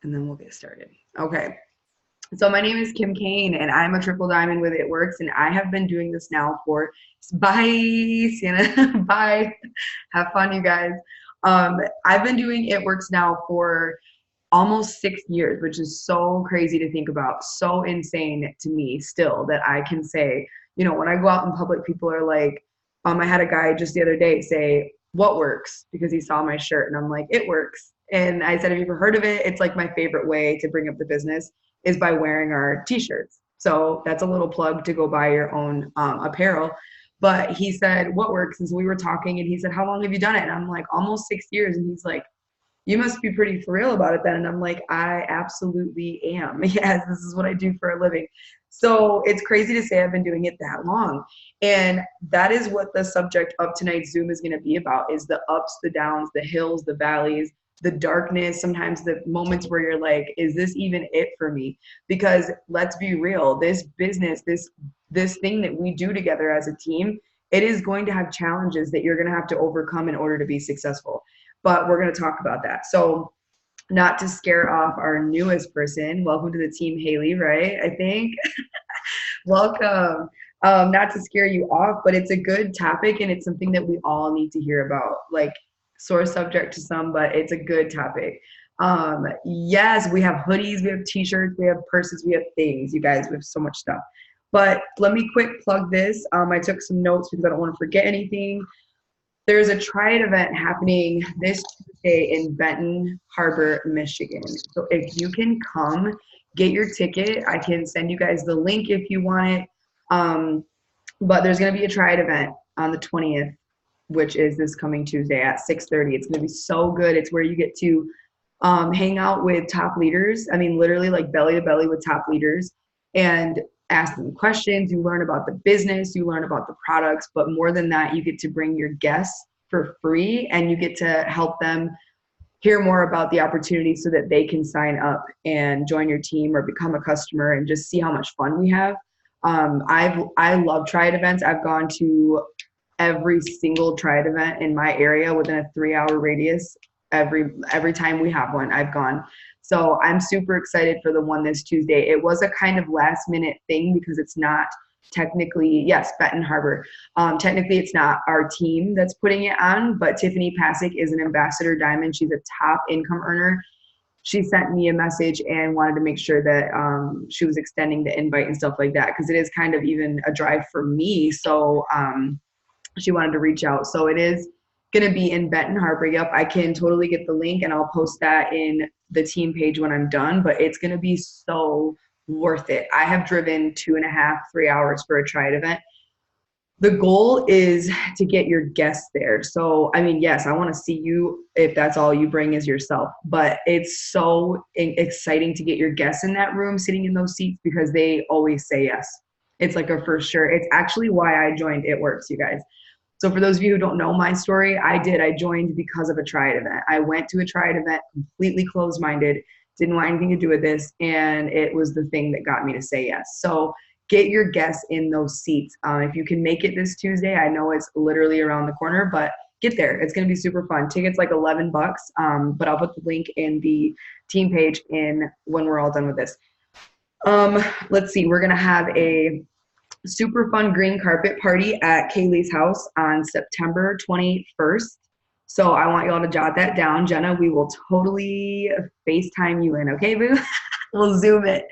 and then we'll get started. Okay. So my name is Kim Kane, and I'm a triple diamond with It Works, and I have been doing this now for bye, Sienna, bye. Have fun, you guys. I've been doing It Works now for almost 6 years, which is so crazy to think about, so insane to me still that I can say, when I go out in public, people are like, I had a guy just the other day say, "What works?" because he saw my shirt, and I'm like, "It works." And I said, "Have you ever heard of it?" It's like my favorite way to bring up the business is by wearing our t-shirts. So that's a little plug to go buy your own apparel. But he said, "What works?" And so we were talking, and he said, "How long have you done it?" And I'm like, "Almost 6 years." And he's like, "You must be pretty for real about it then." And I'm like, "I absolutely am." Yes, this is what I do for a living. So it's crazy to say I've been doing it that long. And that is what the subject of tonight's Zoom is going to be about, is the ups, the downs, the hills, the valleys, the darkness, sometimes the moments where you're like, is this even it for me? Because let's be real, this business, this thing that we do together as a team, it is going to have challenges that you're going to have to overcome in order to be successful. But we're going to talk about that. So, not to scare off our newest person, welcome to the team, Haley, right? I think. Welcome. Not to scare you off, but it's a good topic and it's something that we all need to hear about. Like, sore subject to some, but it's a good topic. Yes, we have hoodies, we have t-shirts, we have purses, we have things. You guys, we have so much stuff. But let me quick plug this. I took some notes because I don't want to forget anything. There's a Try It event happening this Tuesday in Benton Harbor, Michigan. So if you can come, get your ticket. I can send you guys the link if you want it. But there's going to be a Try It event on the 20th, which is this coming Tuesday at 6:30. It's going to be so good. It's where you get to hang out with top leaders. I mean, literally like belly to belly with top leaders and ask them questions. You learn about the business, you learn about the products, but more than that, you get to bring your guests for free and you get to help them hear more about the opportunity so that they can sign up and join your team or become a customer and just see how much fun we have. I love Try It events. I've gone to every single Try It event in my area within a 3-hour radius. Every time we have one, I've gone. So I'm super excited for the one this Tuesday. It was a kind of last minute thing because it's not technically, yes, Benton Harbor. Technically, it's not our team that's putting it on, but Tiffany Pasick is an ambassador diamond. She's a top income earner. She sent me a message and wanted to make sure that she was extending the invite and stuff like that because it is kind of even a drive for me. So she wanted to reach out. So it is going to be in Benton Harbor. Yep, I can totally get the link and I'll post that in the team page when I'm done, but it's going to be so worth it. I have driven 2.5, 3 hours for a Try It event. The goal is to get your guests there. So, I mean, yes, I want to see you if that's all you bring is yourself, but it's so exciting to get your guests in that room sitting in those seats because they always say yes. It's like a for sure. It's actually why I joined It Works, you guys. So for those of you who don't know my story, I joined because of a Try It event. I went to a Try It event completely closed-minded, didn't want anything to do with this, and it was the thing that got me to say yes. So get your guests in those seats. If you can make it this Tuesday, I know it's literally around the corner, but get there. It's going to be super fun. Tickets like $11, but I'll put the link in the team page in when we're all done with this. Let's see. We're going to have a super fun green carpet party at Kaylee's house on September 21st. So I want y'all to jot that down. Jenna, we will totally FaceTime you in, okay, boo? We'll Zoom it.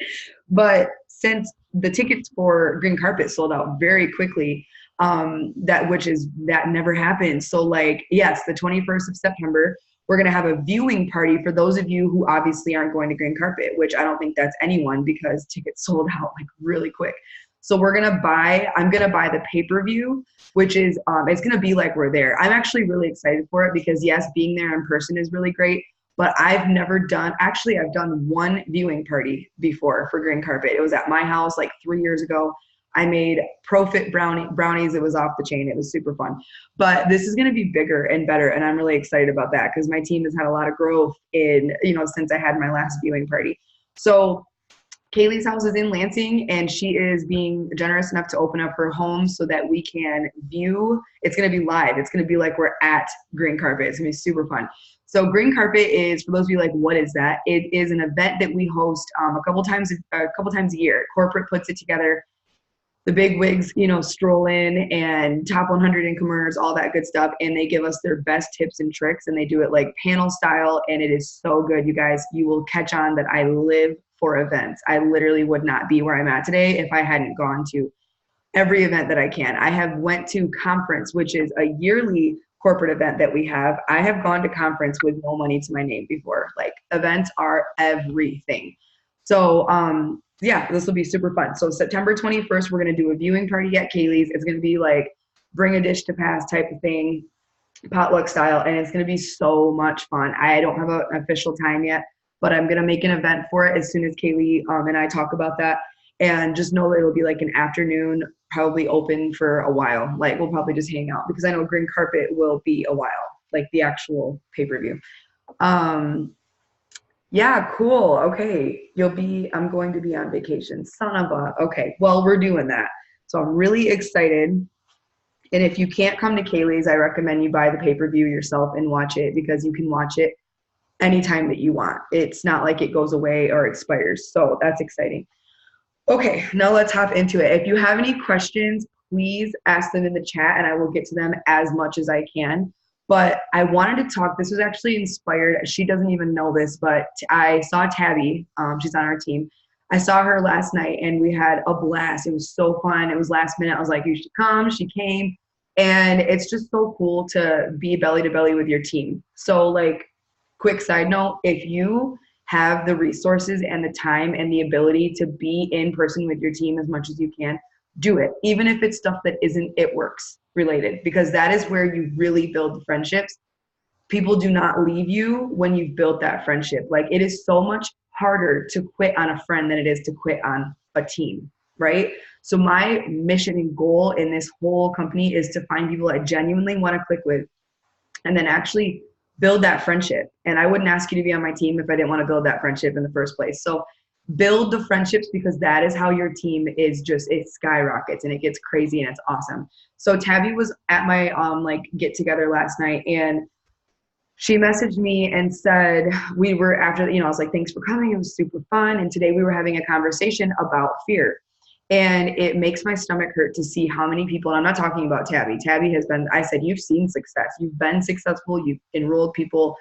But since the tickets for green carpet sold out very quickly, that never happened. So like, yes, the 21st of September, we're going to have a viewing party for those of you who obviously aren't going to green carpet, which I don't think that's anyone because tickets sold out like really quick. So I'm going to buy the pay-per-view, which is, it's going to be like we're there. I'm actually really excited for it because yes, being there in person is really great, but I've done one viewing party before for green carpet. It was at my house like 3 years ago. I made Profit brownies. It was off the chain. It was super fun, but this is going to be bigger and better. And I'm really excited about that because my team has had a lot of growth since I had my last viewing party. So Kaylee's house is in Lansing, and she is being generous enough to open up her home so that we can view. It's going to be live. It's going to be like we're at green carpet. It's going to be super fun. So Green Carpet is, for those of you like, what is that? It is an event that we host a couple times a year. Corporate puts it together. The big wigs, stroll in, and top 100 incomers, all that good stuff. And they give us their best tips and tricks, and they do it like panel style. And it is so good, you guys. You will catch on that I live for events. I literally would not be where I'm at today if I hadn't gone to every event that I can. I have went to conference, which is a yearly corporate event that we have. I have gone to conference with no money to my name before. Like, events are everything. So, yeah, this will be super fun. So September 21st, we're going to do a viewing party at Kaylee's. It's going to be like bring a dish to pass type of thing, potluck style, and it's going to be so much fun. I don't have an official time yet, but I'm going to make an event for it as soon as Kaylee and I talk about that. And just know that it'll be like an afternoon, probably open for a while. Like, we'll probably just hang out, because I know Green Carpet will be a while, like the actual pay-per-view. Yeah, cool. Okay. I'm going to be on vacation. Son of a, okay. Well, we're doing that. So I'm really excited. And if you can't come to Kaylee's, I recommend you buy the pay-per-view yourself and watch it, because you can watch it anytime that you want. It's not like it goes away or expires. So that's exciting. Okay, now let's hop into it. If you have any questions, please ask them in the chat and I will get to them as much as I can. But I wanted to talk, this was actually inspired, she doesn't even know this, but I saw Tabby, she's on our team. I saw her last night and we had a blast. It was so fun. It was last minute. I was like, you should come. She came. And it's just so cool to be belly to belly with your team. So, like, quick side note, if you have the resources and the time and the ability to be in person with your team as much as you can, do it. Even if it's stuff that isn't It Works related, because that is where you really build the friendships. People do not leave you when you've built that friendship. Like, it is so much harder to quit on a friend than it is to quit on a team, right? So my mission and goal in this whole company is to find people I genuinely want to click with, and then actually build that friendship. And I wouldn't ask you to be on my team if I didn't want to build that friendship in the first place. So build the friendships, because that is how your team is just, it skyrockets and it gets crazy and it's awesome. So Tabby was at my get together last night, and she messaged me and said, we were after, I was like, thanks for coming. It was super fun. And today we were having a conversation about fear. And it makes my stomach hurt to see how many people, and I'm not talking about Tabby. Tabby has been, I said, you've seen success. You've been successful. You've enrolled people.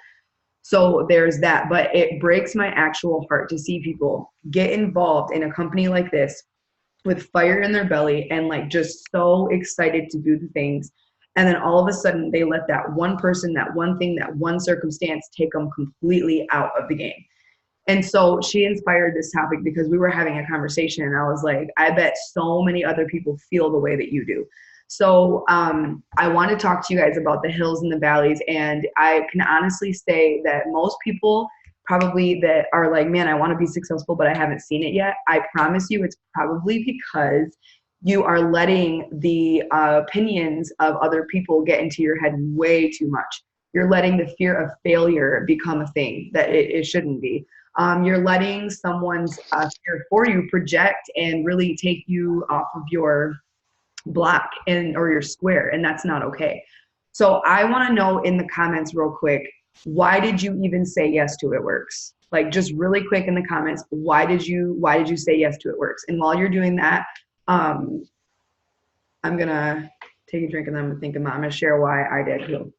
So there's that. But it breaks my actual heart to see people get involved in a company like this with fire in their belly and like just so excited to do the things. And then all of a sudden they let that one person, that one thing, that one circumstance take them completely out of the game. And so she inspired this topic because we were having a conversation and I was like, I bet so many other people feel the way that you do. So I want to talk to you guys about the hills and the valleys. And I can honestly say that most people probably that are like, man, I want to be successful, but I haven't seen it yet. I promise you it's probably because you are letting the opinions of other people get into your head way too much. You're letting the fear of failure become a thing that it shouldn't be. You're letting someone's fear for you project and really take you off of your block or your square, and that's not okay. So I want to know in the comments real quick, why did you even say yes to It Works? Like, just really quick in the comments, why did you say yes to It Works? And while you're doing that, I'm gonna take a drink and then I'm gonna share why I did too.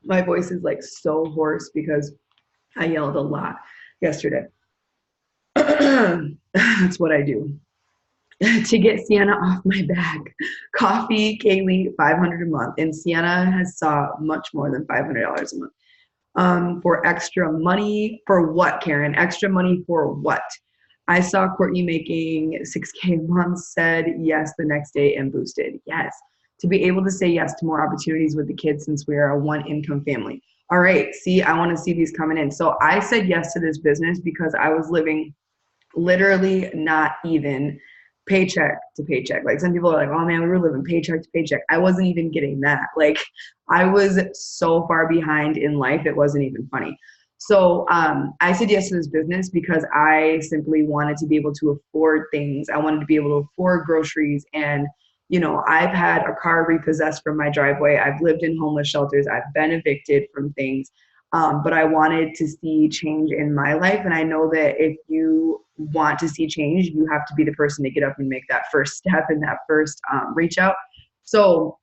My voice is like so hoarse because I yelled a lot yesterday. That's what I do. To get Sienna off my back. Coffee, Kaylee, $500 a month. And Sienna has saw much more than $500 a month. For extra money, for what, Karen? Extra money for what? I saw Courtney making $6K a month, said yes the next day and boosted. Yes. To be able to say yes to more opportunities with the kids since we are a one-income family. All right, see, I want to see these coming in. So I said yes to this business because I was living literally not even paycheck to paycheck. Like, some people are like, oh man, we were living paycheck to paycheck. I wasn't even getting that. Like, I was so far behind in life, it wasn't even funny. So I said yes to this business because I simply wanted to be able to afford things. I wanted to be able to afford groceries and You know, I've had a car repossessed from my driveway. I've lived in homeless shelters. I've been evicted from things. But I wanted to see change in my life. And I know that if you want to see change, you have to be the person to get up and make that first step and that first reach out. So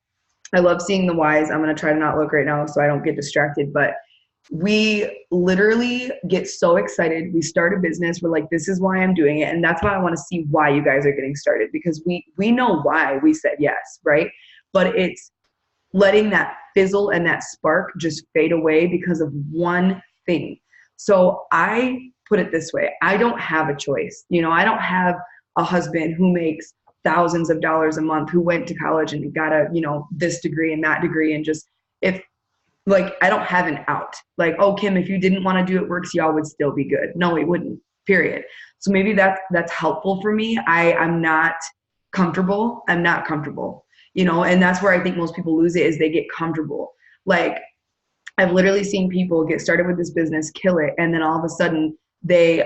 I love seeing the whys. I'm going to try to not look right now so I don't get distracted. But we literally get so excited. We start a business. We're like, this is why I'm doing it. And that's why I want to see why you guys are getting started, because we know why we said yes, right? But it's letting that fizzle and that spark just fade away because of one thing. So I put it this way. I don't have a choice. You know, I don't have a husband who makes thousands of dollars a month, who went to college and got a, you know, this degree and that degree. And just, if like, I don't have an out. Like, oh, Kim, if you didn't want to do it works, y'all would still be good. No, it wouldn't, period. So maybe that's helpful for me. I'm not comfortable. I'm not comfortable, you know, and that's where I think most people lose it, is they get comfortable. Like, I've literally seen people get started with this business, kill it, and then all of a sudden they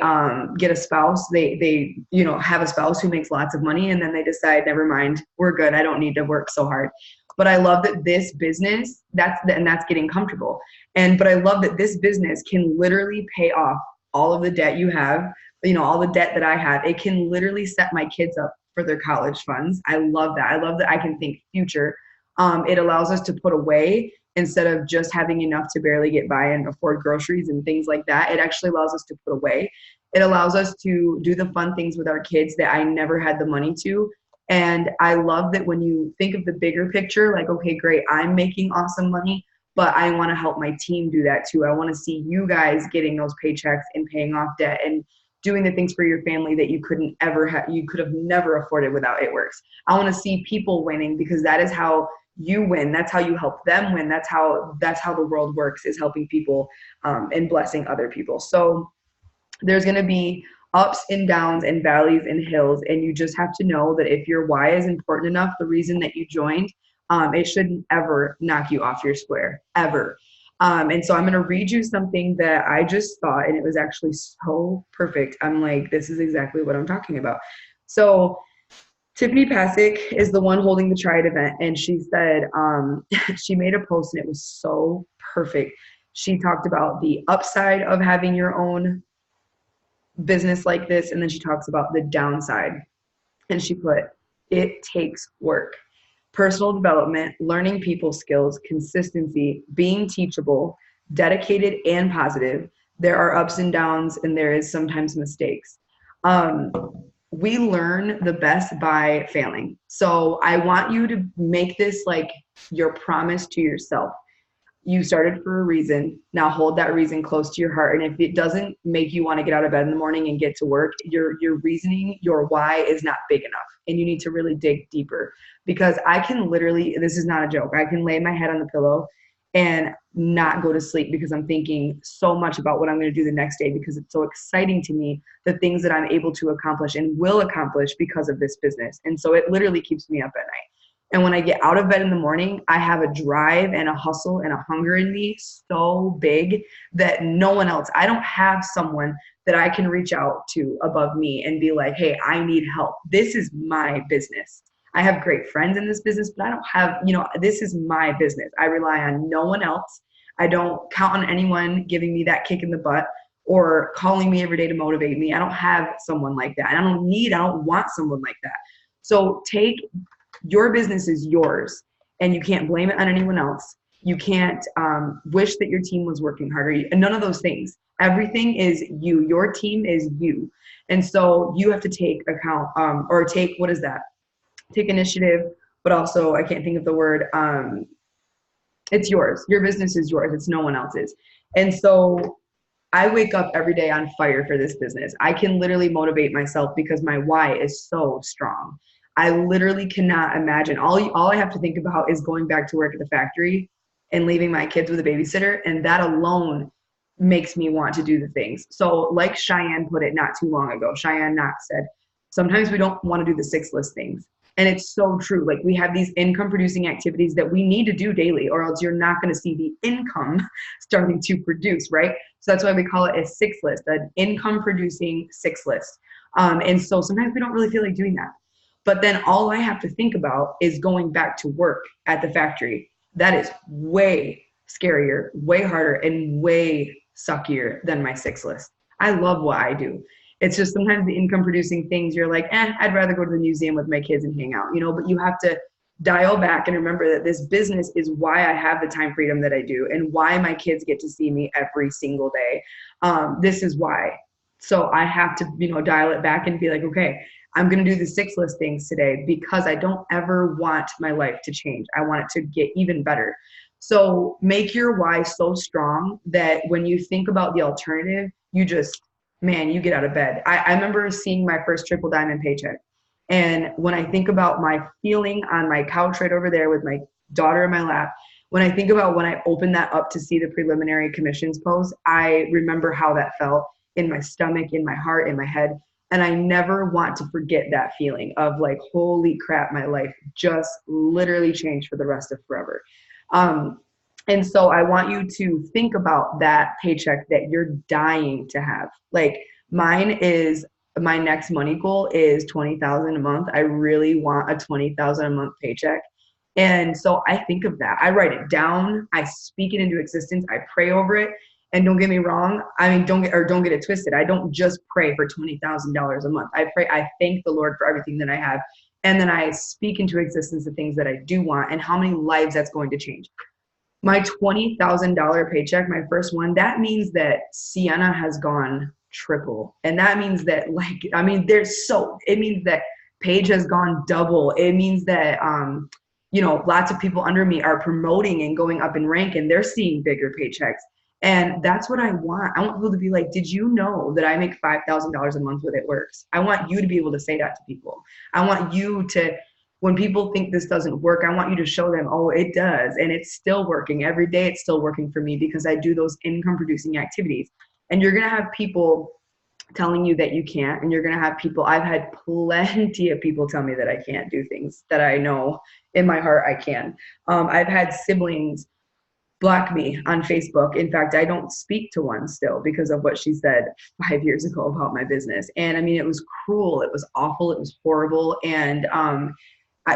get a spouse. They you know, have a spouse who makes lots of money, and then they decide, never mind, we're good. I don't need to work so hard. But I love that this business, that's getting comfortable. But I love that this business can literally pay off all of the debt you have, you know, all the debt that I have. It can literally set my kids up for their college funds. I love that. I love that I can think future. It allows us to put away instead of just having enough to barely get by and afford groceries and things like that. It actually allows us to put away. It allows us to do the fun things with our kids that I never had the money to. And I love that when you think of the bigger picture, like, okay, great, I'm making awesome money, but I want to help my team do that too. I want to see you guys getting those paychecks and paying off debt and doing the things for your family that you couldn't ever have, you could have never afforded without It Works. I want to see people winning, because that is how you win. That's how you help them win. That's how the world works, is helping people and blessing other people. So there's going to be ups and downs and valleys and hills. And you just have to know that if your why is important enough, the reason that you joined, it shouldn't ever knock you off your square, ever. And so I'm going to read you something that I just thought, and it was actually so perfect. I'm like, this is exactly what I'm talking about. So Tiffany Pasek is the one holding the Try It event. And she said, she made a post and it was so perfect. She talked about the upside of having your own business like this, and then she talks about the downside. And she put, it takes work, personal development, learning people skills, consistency, being teachable, dedicated and positive. There are ups and downs, and there is sometimes mistakes. We learn the best by failing. So I want you to make this like your promise to yourself. You started for a reason. Now hold that reason close to your heart. And if it doesn't make you want to get out of bed in the morning and get to work, your reasoning, your why is not big enough. And you need to really dig deeper, because I can literally, this is not a joke, I can lay my head on the pillow and not go to sleep because I'm thinking so much about what I'm going to do the next day, because it's so exciting to me, the things that I'm able to accomplish and will accomplish because of this business. And so it literally keeps me up at night. And when I get out of bed in the morning, I have a drive and a hustle and a hunger in me so big that no one else, I don't have someone that I can reach out to above me and be like, hey, I need help. This is my business. I have great friends in this business, but I don't have, you know, this is my business. I rely on no one else. I don't count on anyone giving me that kick in the butt or calling me every day to motivate me. I don't have someone like that. And I don't want someone like that. So your business is yours, and you can't blame it on anyone else. You can't wish that your team was working harder. And none of those things. Everything is you. Your team is you. And so you have to take account or take, what is that? Take initiative, but also I can't think of the word. It's yours. Your business is yours. It's no one else's. And so I wake up every day on fire for this business. I can literally motivate myself because my why is so strong. I literally cannot imagine. All I have to think about is going back to work at the factory and leaving my kids with a babysitter. And that alone makes me want to do the things. So like Cheyenne put it not too long ago, Cheyenne Knox said, sometimes we don't want to do the 6 list things. And it's so true. Like, we have these income producing activities that we need to do daily, or else you're not going to see the income starting to produce, right? So that's why we call it a 6 list, an income producing 6 list. And so sometimes we don't really feel like doing that. But then all I have to think about is going back to work at the factory. That is way scarier, way harder, and way suckier than my 6 list. I love what I do. It's just sometimes the income producing things you're like, I'd rather go to the museum with my kids and hang out, but you have to dial back and remember that this business is why I have the time freedom that I do and why my kids get to see me every single day. This is why. So I have to, dial it back and be like, okay, I'm going to do the 6 list things today because I don't ever want my life to change. I want it to get even better. So make your why so strong that when you think about the alternative, you just, man, you get out of bed. I remember seeing my first triple diamond paycheck. And when I think about my feeling on my couch right over there with my daughter in my lap, when I think about when I opened that up to see the preliminary commissions post, I remember how that felt in my stomach, in my heart, in my head. And I never want to forget that feeling of like, holy crap, my life just literally changed for the rest of forever. And so I want you to think about that paycheck that you're dying to have. Like mine is, my next money goal is $20,000 a month. I really want a $20,000 a month paycheck. And so I think of that. I write it down. I speak it into existence. I pray over it. And don't get me wrong. I mean, don't get it twisted. I don't just pray for $20,000 a month. I thank the Lord for everything that I have. And then I speak into existence the things that I do want and how many lives that's going to change. My $20,000 paycheck, my first one, that means that Sienna has gone triple. And that means that it means that Paige has gone double. It means that, lots of people under me are promoting and going up in rank and they're seeing bigger paychecks. And that's what I want. I want people to be like, did you know that I make $5,000 a month with It Works? I want you to be able to say that to people. I want you to, when people think this doesn't work, I want you to show them, oh, it does. And it's still working. Every day it's still working for me because I do those income producing activities. And you're going to have people telling you that you can't. And you're going to have people, I've had plenty of people tell me that I can't do things that I know in my heart I can. I've had siblings block me on Facebook. In fact, I don't speak to one still because of what she said 5 years ago about my business. And I mean, it was cruel. It was awful. It was horrible. And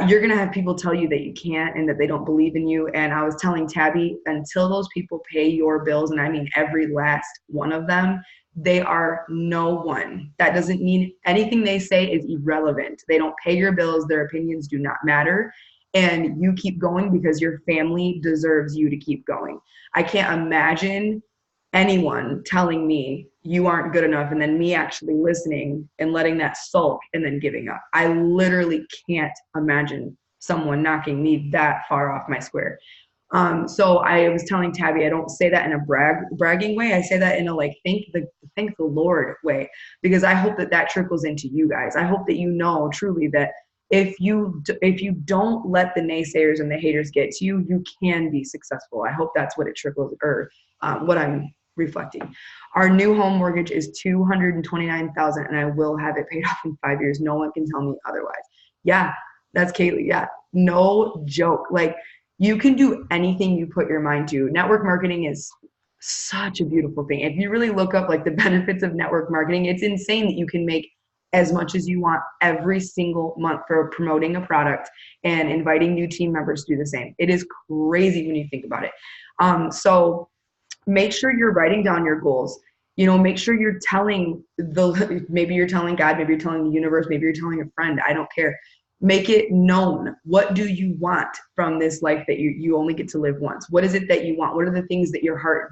you're going to have people tell you that you can't and that they don't believe in you. And I was telling Tabby, until those people pay your bills, and I mean every last one of them, they are no one. That doesn't mean anything they say is irrelevant. They don't pay your bills. Their opinions do not matter. And you keep going because your family deserves you to keep going. I can't imagine anyone telling me you aren't good enough and then me actually listening and letting that sulk and then giving up. I literally can't imagine someone knocking me that far off my square. So I was telling Tabby, I don't say that in a bragging way. I say that in a thank the Lord way, because I hope that trickles into you guys. I hope that you know truly that if you don't let the naysayers and the haters get to you, you can be successful. I hope that's what it trickles, or what I'm reflecting. Our new home mortgage is $229,000, and I will have it paid off in 5 years. No one can tell me otherwise. Yeah, that's Kaylee. Yeah, no joke. Like, you can do anything you put your mind to. Network marketing is such a beautiful thing. If you really look up like the benefits of network marketing, it's insane that you can make as much as you want every single month for promoting a product and inviting new team members to do the same. It is crazy when you think about it. So make sure you're writing down your goals. Make sure you're telling maybe you're telling God, maybe you're telling the universe, maybe you're telling a friend, I don't care. Make it known. What do you want from this life that you only get to live once? What is it that you want? What are the things that your heart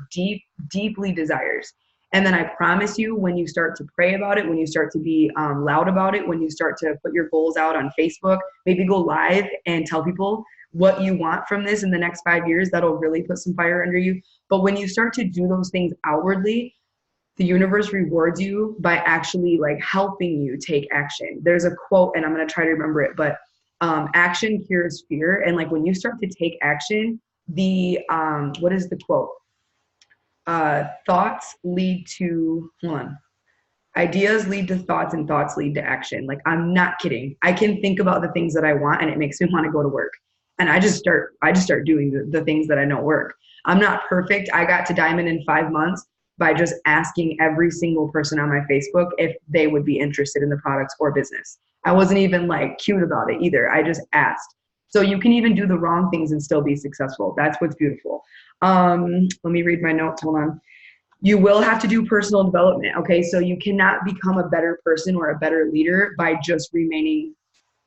deeply desires? And then I promise you, when you start to pray about it, when you start to be loud about it, when you start to put your goals out on Facebook, maybe go live and tell people what you want from this in the next 5 years, that'll really put some fire under you. But when you start to do those things outwardly, the universe rewards you by actually like helping you take action. There's a quote, and I'm going to try to remember it, but action cures fear. And like when you start to take action, what is the quote? Thoughts lead to, ideas lead to thoughts, and thoughts lead to action. Like, I'm not kidding. I can think about the things that I want and it makes me want to go to work. And I just start doing the things that I know work. I'm not perfect. I got to diamond in 5 months. by just asking every single person on my Facebook if they would be interested in the products or business. I wasn't even like cute about it either. I just asked. So you can even do the wrong things and still be successful. That's what's beautiful. Let me read my notes. Hold on. You will have to do personal development. Okay. So you cannot become a better person or a better leader by just remaining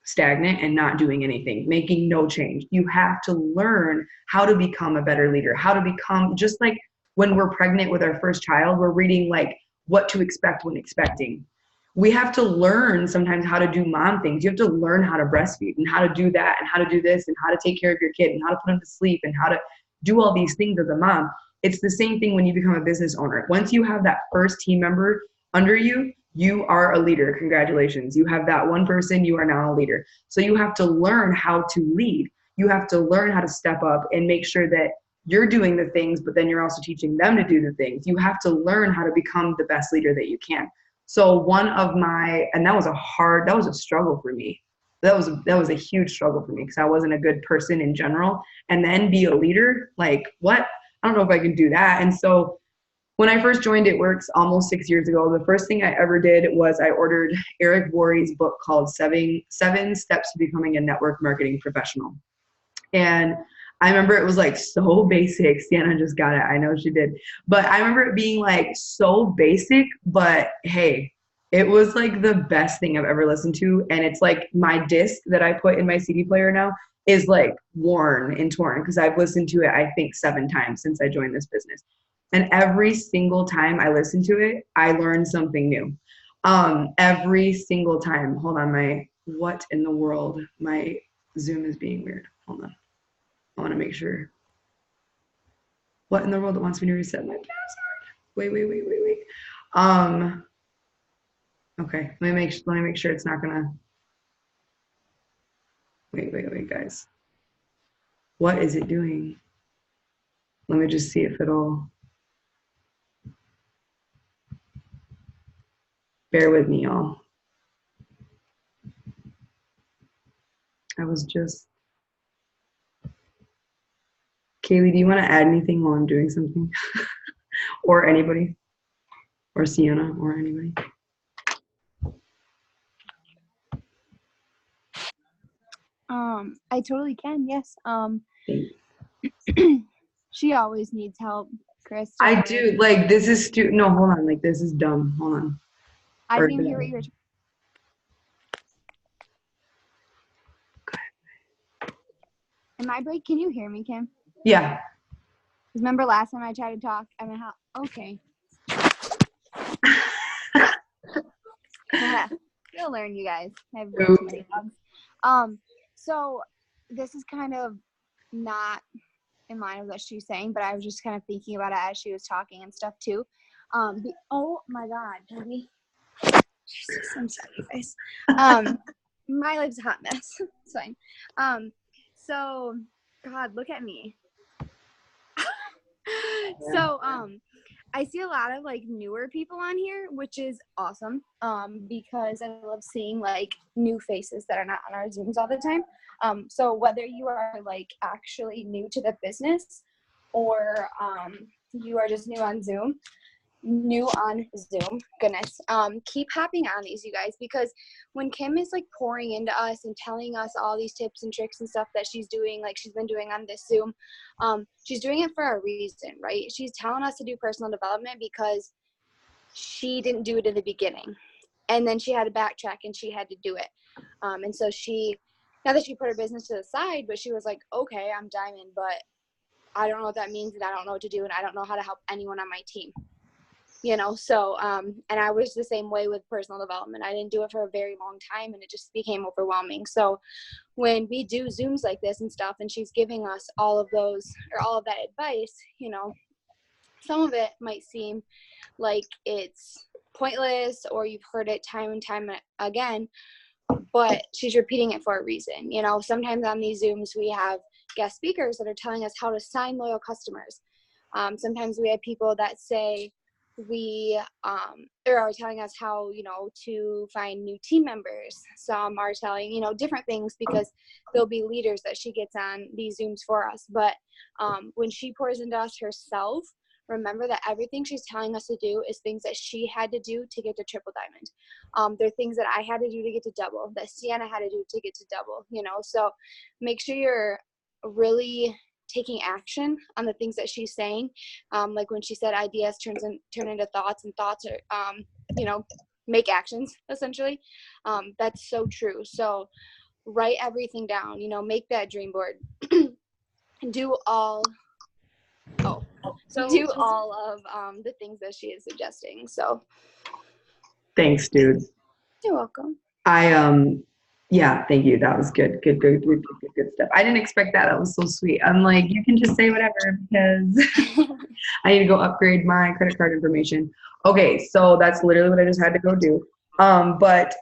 stagnant and not doing anything, making no change. You have to learn how to become a better leader, how to become, just like when we're pregnant with our first child, we're reading like what to expect when expecting. We have to learn sometimes how to do mom things. You have to learn how to breastfeed and how to do that and how to do this and how to take care of your kid and how to put him to sleep and how to do all these things as a mom. It's the same thing when you become a business owner. Once you have that first team member under you, you are a leader. Congratulations. You have that one person, you are now a leader. So you have to learn how to lead. You have to learn how to step up and make sure that you're doing the things, but then you're also teaching them to do the things. You have to learn how to become the best leader that you can. So one of my, and that was a struggle for me. That was a huge struggle for me because I wasn't a good person in general. And then be a leader, like what? I don't know if I can do that. And so when I first joined It Works almost 6 years ago, the first thing I ever did was I ordered Eric Worre's book called Seven Steps to Becoming a Network Marketing Professional. And I remember it was like so basic. Sienna just got it. I know she did. But I remember it being like so basic, but hey, it was like the best thing I've ever listened to. And it's like my disc that I put in my CD player now is like worn and torn because I've listened to it, I think 7 times since I joined this business. And every single time I listen to it, I learn something new. Every single time. Hold on, what in the world? My Zoom is being weird. Hold on. I want to make sure. What in the world? It wants me to reset my password. Wait. Okay. Let me make sure it's not gonna. Wait, guys. What is it doing? Let me just see if it'll. Bear with me, y'all. I was just. Kaylee, do you want to add anything while I'm doing something? Or anybody? Or Sienna or anybody? I totally can, yes. She always needs help, Chris. I do. Like, this is no, hold on. Like, this is dumb. Hold on. I didn't hear what you were Am I break? Can you hear me, Kim? Yeah. Remember last time I tried to talk? I mean, how? Okay. You'll learn, you guys. I have way too many dogs. So this is kind of not in line with what she's saying, but I was just kind of thinking about it as she was talking and stuff too. Oh my God, baby. Jesus, I'm sorry, guys. My life's a hot mess. It's fine. So God, look at me. So I see a lot of like newer people on here, which is awesome. Because I love seeing like new faces that are not on our Zooms all the time. So whether you are like actually new to the business or you are just new on Zoom, goodness, keep hopping on these, you guys, because when Kim is like pouring into us and telling us all these tips and tricks and stuff that she's doing, like she's been doing on this Zoom, she's doing it for a reason, right? She's telling us to do personal development because she didn't do it in the beginning, and then she had to backtrack and she had to do it. And so not that she put her business to the side, but she was like, okay, I'm Diamond, but I don't know what that means, and I don't know what to do, and I don't know how to help anyone on my team. So and I was the same way with personal development. I didn't do it for a very long time, and it just became overwhelming. So when we do Zooms like this and stuff, and she's giving us all of that advice, some of it might seem like it's pointless or you've heard it time and time again, but she's repeating it for a reason. Sometimes on these Zooms we have guest speakers that are telling us how to sign loyal customers. Sometimes we have people that say are telling us how to find new team members. Some are telling different things, because there'll be leaders that she gets on these Zooms for us. But when she pours into us herself, remember that everything she's telling us to do is things that she had to do to get to triple diamond. They're things that I had to do to get to double, that Sienna had to do to get to double, you know. So make sure you're really taking action on the things that she's saying. Like when she said ideas turn into thoughts, and thoughts are, you know, make actions essentially. That's so true. So write everything down, you know, make that dream board. do all do all of the things that she is suggesting. So Thanks, dude. you're welcome. Yeah, thank you. That was good. Good stuff. I didn't expect that. That was so sweet. I'm like, you can just say whatever because I need to go upgrade my credit card information. Okay, so that's literally what I just had to go do. But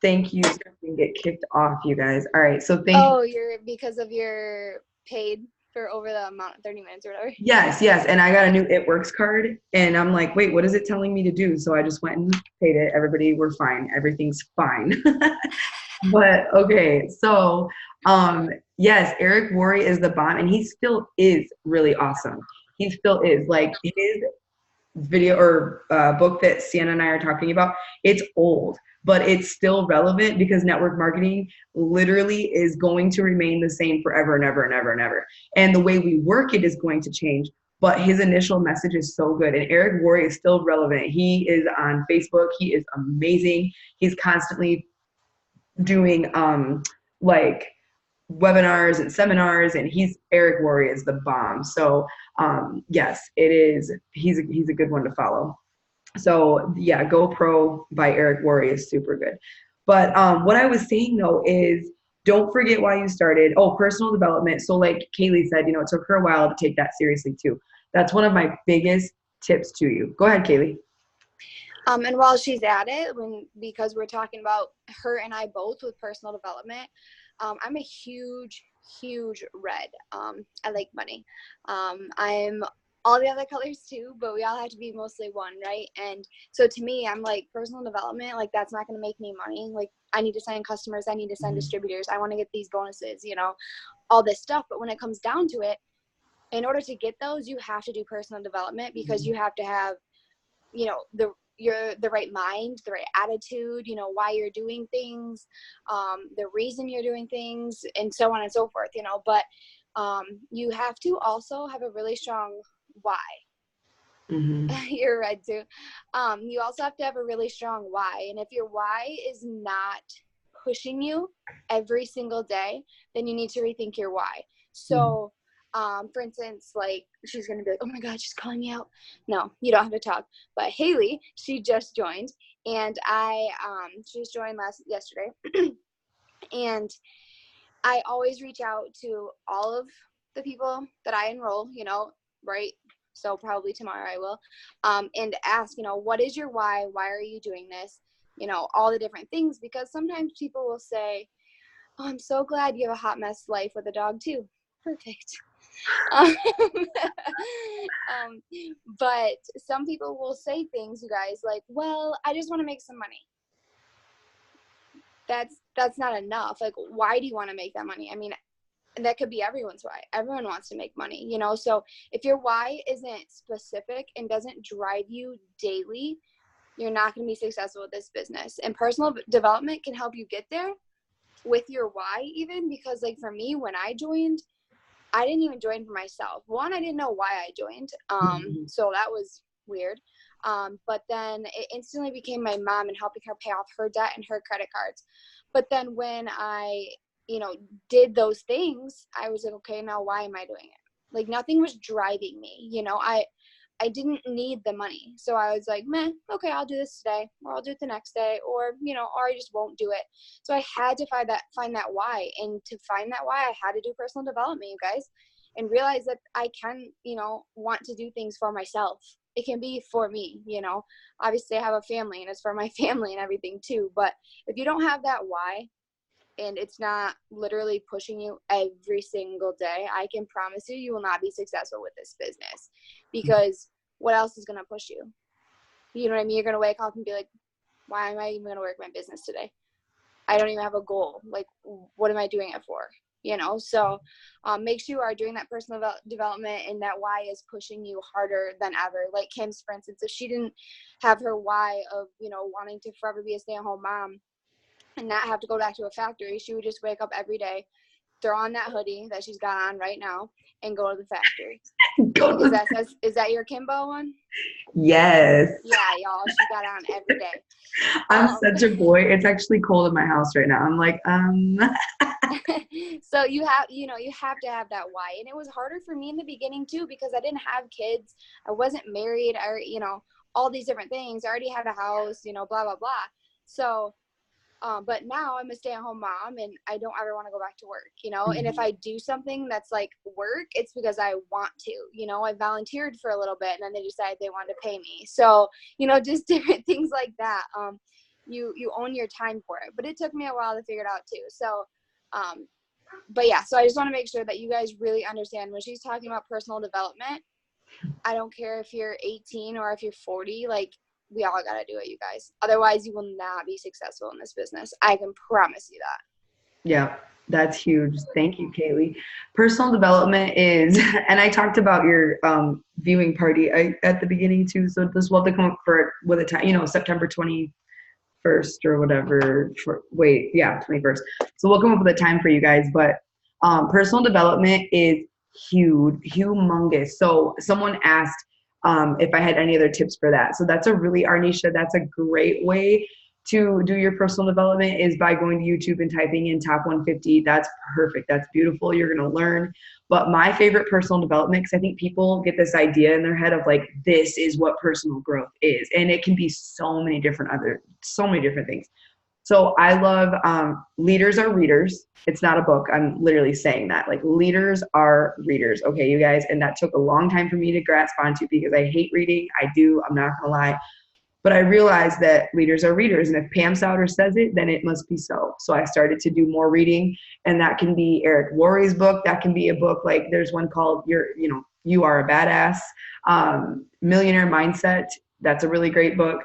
thank you. So I can get kicked off, you guys. All right, so thank you. You're because of your paid for over the amount of 30 minutes or whatever. Yes. And I got a new It Works card, and I'm like, wait, what is it telling me to do? So I just went and paid it. Everybody, we're fine. Everything's fine. But okay, so yes, Eric Worre is the bomb, and he still is really awesome. He still is. Like his video or book that Sienna and I are talking about, it's old, but it's still relevant because network marketing literally is going to remain the same forever and ever and ever and ever. And the way we work it is going to change, but his initial message is so good. And Eric Worre is still relevant. He is on Facebook. He is amazing. He's constantly doing like webinars and seminars, and Eric Worre is the bomb. So yes, it is. He's a good one to follow. So yeah, GoPro by Eric Worre is super good. But what I was saying though is don't forget why you started. Oh, personal development. So like Kaylee said, you know, it took her a while to take that seriously too. That's one of my biggest tips to you. Go ahead, Kaylee. And while she's at it, because we're talking about her and I both with personal development, I'm a huge red. I like money. I'm all the other colors too, but we all have to be mostly one, right? And so to me, I'm like, personal development, like that's not going to make me money. Like I need to sign customers, I need to send distributors, I want to get these bonuses, you know, all this stuff. But when it comes down to it, in order to get those, you have to do personal development because you have to have, you know, the right mind, the right attitude, you know, why you're doing things, the reason you're doing things, and so on and so forth, you know. But you have to also have a really strong why. You're right too. You also have to have a really strong why. And if your why is not pushing you every single day, then you need to rethink your why. So for instance, like she's going to be like, oh my God, she's calling me out. No, you don't have to talk. But Haley, she just joined, and she just joined yesterday. And I always reach out to all of the people that I enroll, you know, right? So probably tomorrow I will, and ask, you know, what is your why? Why are you doing this? You know, all the different things, because sometimes people will say, oh, I'm so glad you have a hot mess life with a dog too. Perfect. But some people will say things, you guys, like, well, I just want to make some money. That's not enough. Like, why do you want to make that money? I mean, that could be everyone's why. Everyone wants to make money, you know? So if your why isn't specific and doesn't drive you daily, you're not going to be successful with this business. And personal development can help you get there with your why, even because, like, for me, when I joined, I didn't even join for myself. One, I didn't know why I joined. So that was weird. But then it instantly became my mom and helping her pay off her debt and her credit cards. But then when I, you know, did those things, I was like, okay, now why am I doing it? Like nothing was driving me. You know, I didn't need the money. So I was like, meh, okay, I'll do this today, or I'll do it the next day, or, you know, or I just won't do it. So I had to find that why. And to find that why, I had to do personal development, you guys, and realize that I can, you know, want to do things for myself. It can be for me, you know. Obviously I have a family and it's for my family and everything too. But if you don't have that why, and it's not literally pushing you every single day, I can promise you, you will not be successful with this business, because what else is going to push you? You know what I mean? You're going to wake up and be like, why am I even going to work my business today? I don't even have a goal. Like, what am I doing it for? So make sure you are doing that personal development, and that why is pushing you harder than ever. Like Kim's, for instance, if she didn't have her why of, wanting to forever be a stay-at-home mom and not have to go back to a factory, she would just wake up every day, throw on that hoodie that she's got on right now, and go to the factory. Is that your Kimbo one? Yes. Yeah, y'all, she got on every day. I'm such a boy. It's actually cold in my house right now. I'm like, So you have to have that why. And it was harder for me in the beginning too, because I didn't have kids. I wasn't married. All these different things. I already had a house, blah, blah, blah. So, but now I'm a stay-at-home mom, and I don't ever want to go back to work, Mm-hmm. And if I do something that's like work, it's because I want to, I volunteered for a little bit, and then they decided they wanted to pay me. So, just different things like that. You own your time for it, but it took me a while to figure it out too. So, but yeah, so I just want to make sure that you guys really understand when she's talking about personal development. I don't care if you're 18 or if you're 40, like, we all got to do it, you guys. Otherwise, you will not be successful in this business. I can promise you that. Yeah, that's huge. Thank you, Kaylee. Personal development is, and I talked about your viewing party at the beginning too. So this will have to come up with a time, September 21st or whatever. 21st. So we'll come up with a time for you guys. But personal development is huge, humongous. So someone asked if I had any other tips for that. So that's Arnisha, that's a great way to do your personal development, is by going to YouTube and typing in top 150. That's perfect. That's beautiful. You're going to learn. But my favorite personal development, because I think people get this idea in their head of like, this is what personal growth is. And it can be so many different things. So I love Leaders Are Readers. It's not a book. I'm literally saying that. Like, leaders are readers. Okay, you guys. And that took a long time for me to grasp onto, because I hate reading. I do. I'm not going to lie. But I realized that leaders are readers. And if Pam Souter says it, then it must be so. So I started to do more reading. And that can be Eric Worre's book. That can be a book like, there's one called You Are a Badass. Millionaire Mindset. That's a really great book.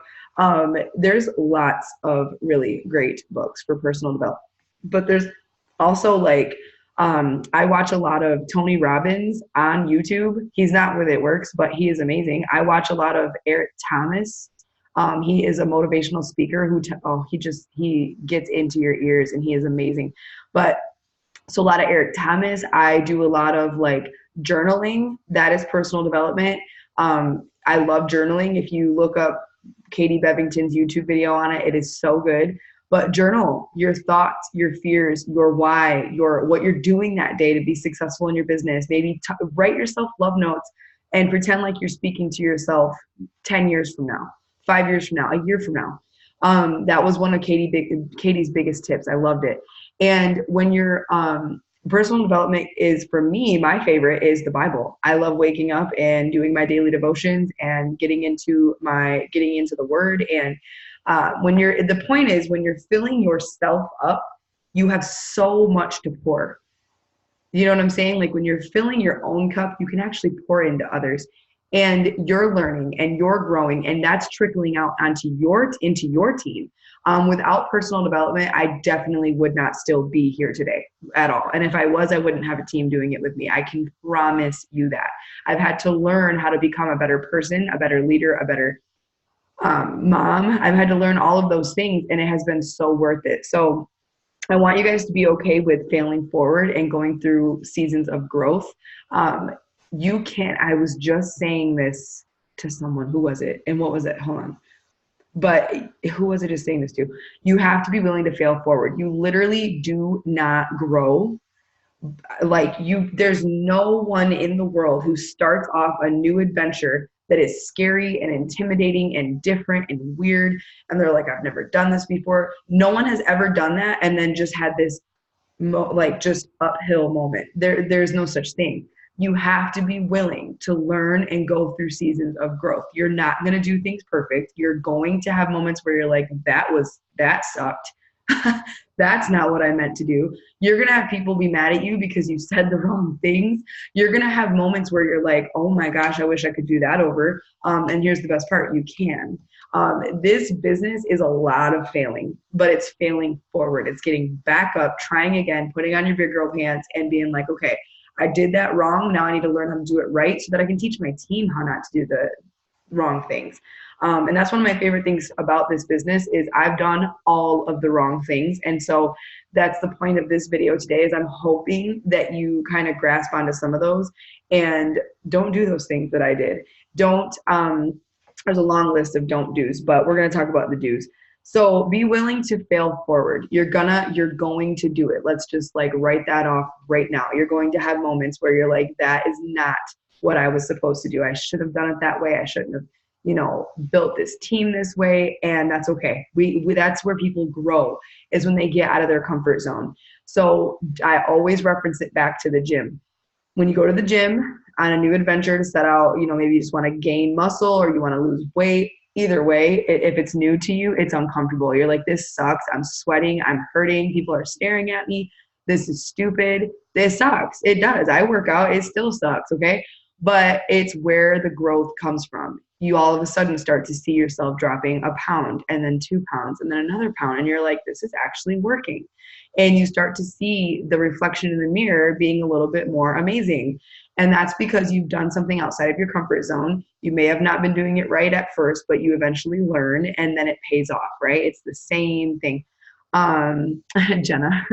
There's lots of really great books for personal development. But there's also I watch a lot of Tony Robbins on YouTube. He's not with It Works, but he is amazing. I watch a lot of Eric Thomas. He is a motivational speaker he gets into your ears, and he is amazing. But so a lot of Eric Thomas. I do a lot of journaling. That is personal development. I love journaling. If you look up Katie Bevington's YouTube video on it, it is so good. But journal your thoughts, your fears, your why, what you're doing that day to be successful in your business. Maybe write yourself love notes and pretend like you're speaking to yourself 10 years from now, 5 years from now, a year from now. That was one of Katie's biggest tips. I loved it. And when you're personal development is, for me, my favorite is the Bible. I love waking up and doing my daily devotions and getting into the Word. And the point is, when you're filling yourself up, you have so much to pour. You know what I'm saying? Like, when you're filling your own cup, you can actually pour into others, and you're learning and you're growing, and that's trickling out into your team. Without personal development, I definitely would not still be here today at all. And if I was, I wouldn't have a team doing it with me. I can promise you that. I've had to learn how to become a better person, a better leader, a better mom. I've had to learn all of those things, and it has been so worth it. So I want you guys to be okay with failing forward and going through seasons of growth. I was just saying this to someone. Who was it? And what was it? Hold on. But who was it just saying this to? You have to be willing to fail forward. You literally do not grow. There's no one in the world who starts off a new adventure that is scary and intimidating and different and weird. And they're like, I've never done this before. No one has ever done that and then just had this just uphill moment. There's no such thing. You have to be willing to learn and go through seasons of growth. You're not going to do things perfect. You're going to have moments where you're like, that sucked. That's not what I meant to do. You're going to have people be mad at you because you said the wrong things. You're going to have moments where you're like, oh my gosh, I wish I could do that over. And here's the best part. You can. This business is a lot of failing, but it's failing forward. It's getting back up, trying again, putting on your big girl pants and being like, okay, I did that wrong. Now I need to learn how to do it right so that I can teach my team how not to do the wrong things. And that's one of my favorite things about this business is I've done all of the wrong things. And so that's the point of this video today is I'm hoping that you kind of grasp onto some of those and don't do those things that I did. Don't, there's a long list of don't do's, but we're going to talk about the do's. So be willing to fail forward. You're going to do it. Let's just like write that off right now. You're going to have moments where you're like, that is not what I was supposed to do. I should have done it that way. I shouldn't have, built this team this way. And that's okay. We that's where people grow, is when they get out of their comfort zone. So I always reference it back to the gym. When you go to the gym on a new adventure to set out, maybe you just want to gain muscle or you want to lose weight. Either way, if it's new to you, it's uncomfortable. You're like, this sucks. I'm sweating. I'm hurting. People are staring at me. This is stupid. This sucks. It does. I work out. It still sucks. Okay. But it's where the growth comes from. You all of a sudden start to see yourself dropping a pound and then 2 pounds and then another pound. And you're like, this is actually working. And you start to see the reflection in the mirror being a little bit more amazing. And that's because you've done something outside of your comfort zone. You may have not been doing it right at first, but you eventually learn and then it pays off, right? It's the same thing. Jenna.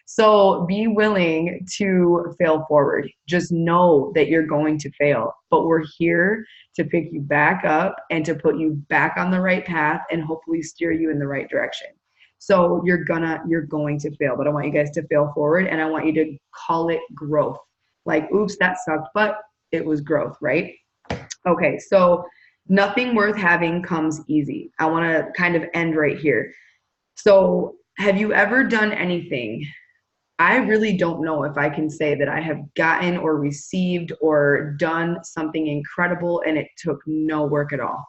So be willing to fail forward. Just know that you're going to fail, but we're here to pick you back up and to put you back on the right path and hopefully steer you in the right direction. So you're going to fail, but I want you guys to fail forward and I want you to call it growth. Like, oops, that sucked, but it was growth, right? Okay, so nothing worth having comes easy. I want to kind of end right here. So have you ever done anything? I really don't know if I can say that I have gotten or received or done something incredible and it took no work at all.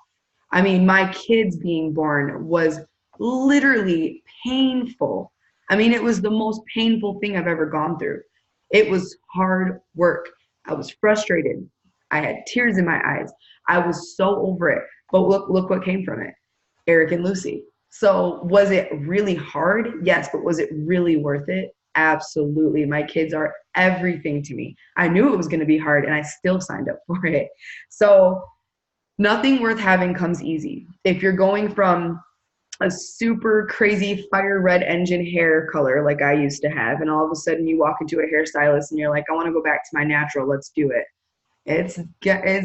I mean, my kids being born was literally painful. I mean, it was the most painful thing I've ever gone through. It was hard work. I was frustrated. I had tears in my eyes. I was so over it. But look what came from it. Eric and Lucy. So was it really hard? Yes, but was it really worth it? Absolutely. My kids are everything to me. I knew it was going to be hard and I still signed up for it. So nothing worth having comes easy. If you're going from a super crazy fire red engine hair color like I used to have, and all of a sudden you walk into a hairstylist and you're like, I want to go back to my natural, let's do it. It's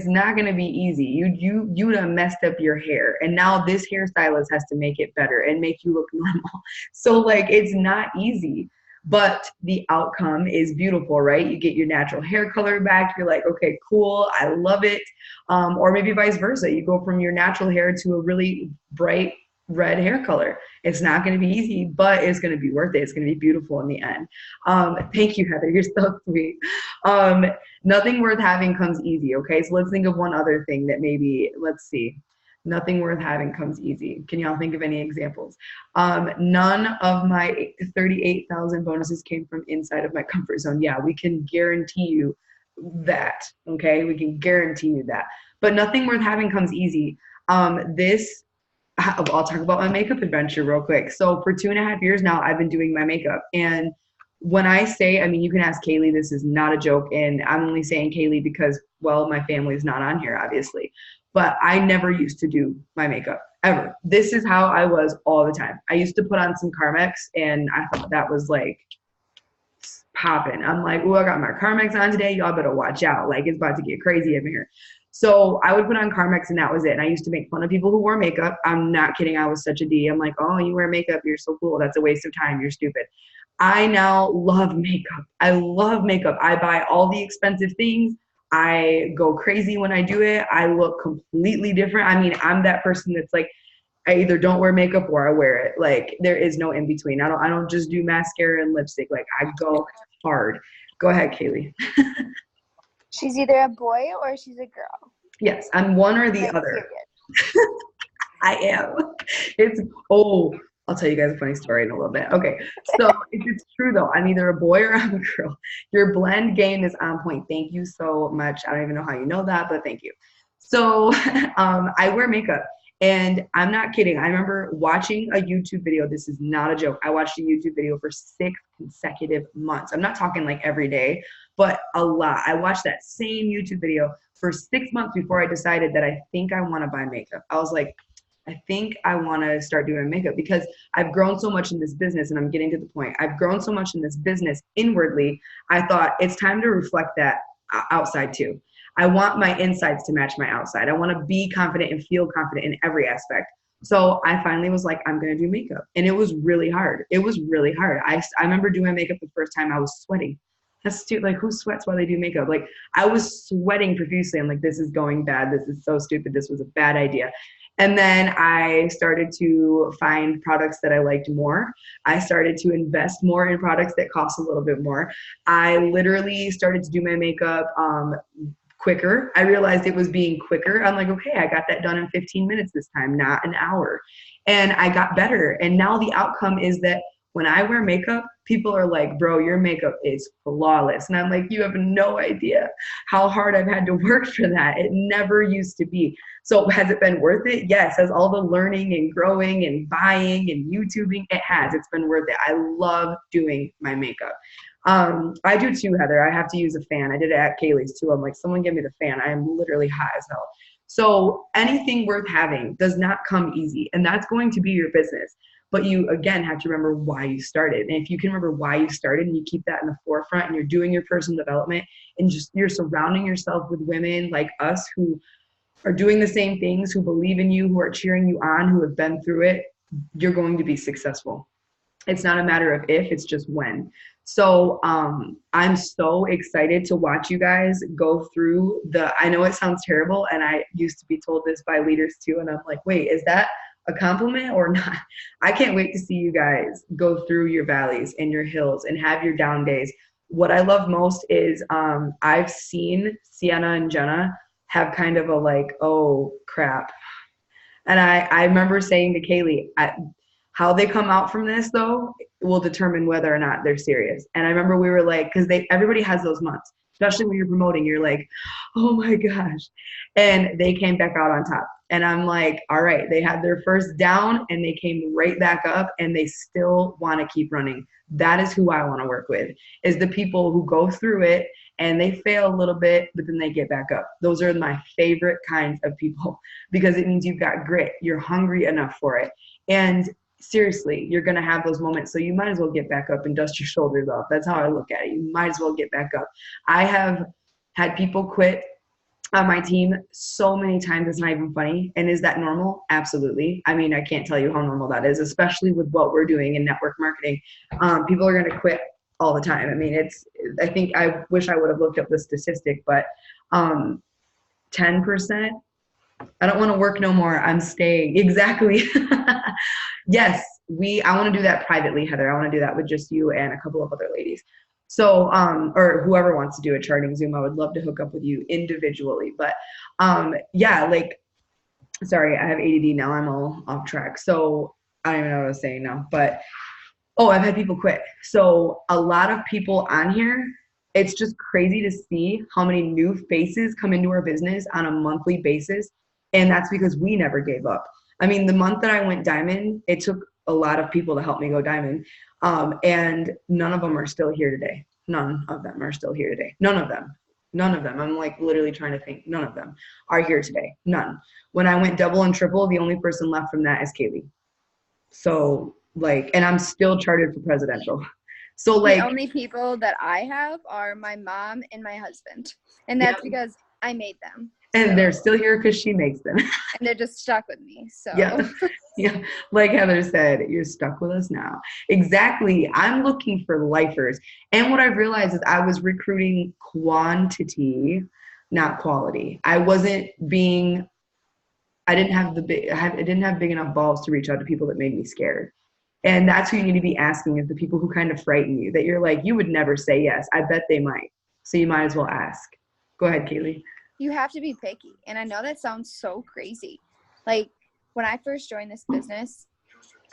not going to be easy. You done messed up your hair, and now this hairstylist has to make it better and make you look normal. So like, it's not easy, but the outcome is beautiful, right? You get your natural hair color back. You're like, okay, cool, I love it. Or maybe vice versa. You go from your natural hair to a really bright red hair color. It's not going to be easy, but it's going to be worth it. It's going to be beautiful in the end. Thank you, Heather. You're so sweet. Nothing worth having comes easy. Okay. So let's think of one other thing that maybe, let's see. Nothing worth having comes easy. Can y'all think of any examples? None of my 38,000 bonuses came from inside of my comfort zone. Yeah, we can guarantee you that. Okay. We can guarantee you that, but nothing worth having comes easy. I'll talk about my makeup adventure real quick. So for 2.5 years now, I've been doing my makeup. And when I say, I mean, you can ask Kaylee, this is not a joke. And I'm only saying Kaylee because, well, my family's not on here, obviously. But I never used to do my makeup, ever. This is how I was all the time. I used to put on some Carmex, and I thought that was like popping. I'm like, oh, I got my Carmex on today. Y'all better watch out. Like, it's about to get crazy over here. So I would put on Carmex and that was it. And I used to make fun of people who wore makeup. I'm not kidding. I was such a D. I'm like, oh, you wear makeup. You're so cool. That's a waste of time. You're stupid. I now love makeup. I love makeup. I buy all the expensive things. I go crazy when I do it. I look completely different. I mean, I'm that person that's like, I either don't wear makeup or I wear it. Like, there is no in between. I don't just do mascara and lipstick. Like, I go hard. Go ahead, Kaylee. She's either a boy or she's a girl. Yes, I'm one or the other. I am. I'll tell you guys a funny story in a little bit. Okay, so if it's true though, I'm either a boy or I'm a girl. Your blend game is on point. Thank you so much. I don't even know how you know that, but thank you. So I wear makeup. And I'm not kidding. I remember watching a YouTube video. This is not a joke. I watched a YouTube video for 6 consecutive months. I'm not talking like every day, but a lot. I watched that same YouTube video for 6 months before I decided that I think I want to buy makeup. I was like, I think I want to start doing makeup because I've grown so much in this business, and I'm getting to the point. I've grown so much in this business inwardly. I thought it's time to reflect that outside too. I want my insides to match my outside. I want to be confident and feel confident in every aspect. So I finally was like, I'm going to do makeup. And it was really hard. It was really hard. I remember doing makeup the first time. I was sweating. That's stupid. Like, who sweats while they do makeup? Like, I was sweating profusely. I'm like, this is going bad. This is so stupid. This was a bad idea. And then I started to find products that I liked more. I started to invest more in products that cost a little bit more. I literally started to do my makeup quicker. I realized it was being quicker. I'm like, okay, I got that done in 15 minutes this time, not an hour. And I got better. And now the outcome is that when I wear makeup, people are like, bro, your makeup is flawless. And I'm like, you have no idea how hard I've had to work for that. It never used to be. So has it been worth it? Yes. As all the learning and growing and buying and YouTubing, it has. It's been worth it. I love doing my makeup. I do too, Heather. I have to use a fan. I did it at Kaylee's too. I'm like, someone give me the fan. I am literally hot as hell. So anything worth having does not come easy, and that's going to be your business. But you, again, have to remember why you started. And if you can remember why you started and you keep that in the forefront and you're doing your personal development and just you're surrounding yourself with women like us who are doing the same things, who believe in you, who are cheering you on, who have been through it, you're going to be successful. It's not a matter of if, it's just when. So I'm so excited to watch you guys go through I know it sounds terrible, and I used to be told this by leaders too, and I'm like, wait, is that a compliment or not? I can't wait to see you guys go through your valleys and your hills and have your down days. What I love most is I've seen Sienna and Jenna have kind of a like, oh crap. And I remember saying to Kaylee, how they come out from this though will determine whether or not they're serious. And I remember we were like, because everybody has those months, especially when you're promoting, you're like, oh my gosh. And they came back out on top. And I'm like, all right, they had their first down and they came right back up and they still want to keep running. That is who I want to work with, is the people who go through it and they fail a little bit, but then they get back up. Those are my favorite kinds of people because it means you've got grit. You're hungry enough for it. And seriously, you're going to have those moments. So you might as well get back up and dust your shoulders off. That's how I look at it. You might as well get back up. I have had people quit on my team so many times. It's not even funny. And is that normal? Absolutely. I mean, I can't tell you how normal that is, especially with what we're doing in network marketing. People are going to quit all the time. I mean, I think I wish I would have looked up the statistic, but 10%, I don't want to work no more. I'm staying. Exactly. Yes, I want to do that privately, Heather. I want to do that with just you and a couple of other ladies. So, or whoever wants to do a charting Zoom, I would love to hook up with you individually. But yeah, like, sorry, I have ADD now. I'm all off track. So I don't even know what I was saying now. But I've had people quit. So a lot of people on here, it's just crazy to see how many new faces come into our business on a monthly basis. And that's because we never gave up. I mean, the month that I went diamond, it took a lot of people to help me go diamond. And none of them are still here today. None of them are still here today. None of them. None of them. I'm like literally trying to think. None of them are here today. None. When I went double and triple, the only person left from that is Kaylee. So like, and I'm still chartered for presidential. So like, the only people that I have are my mom and my husband, and that's because I made them. And they're still here because she makes them. And they're just stuck with me. So yeah. Like Heather said, you're stuck with us now. Exactly. I'm looking for lifers. And what I've realized is I was recruiting quantity, not quality. I didn't have big enough balls to reach out to people that made me scared. And that's who you need to be asking, is the people who kind of frighten you, that you're like, you would never say yes. I bet they might. So you might as well ask. Go ahead, Kaylee. You have to be picky. And I know that sounds so crazy. Like when I first joined this business,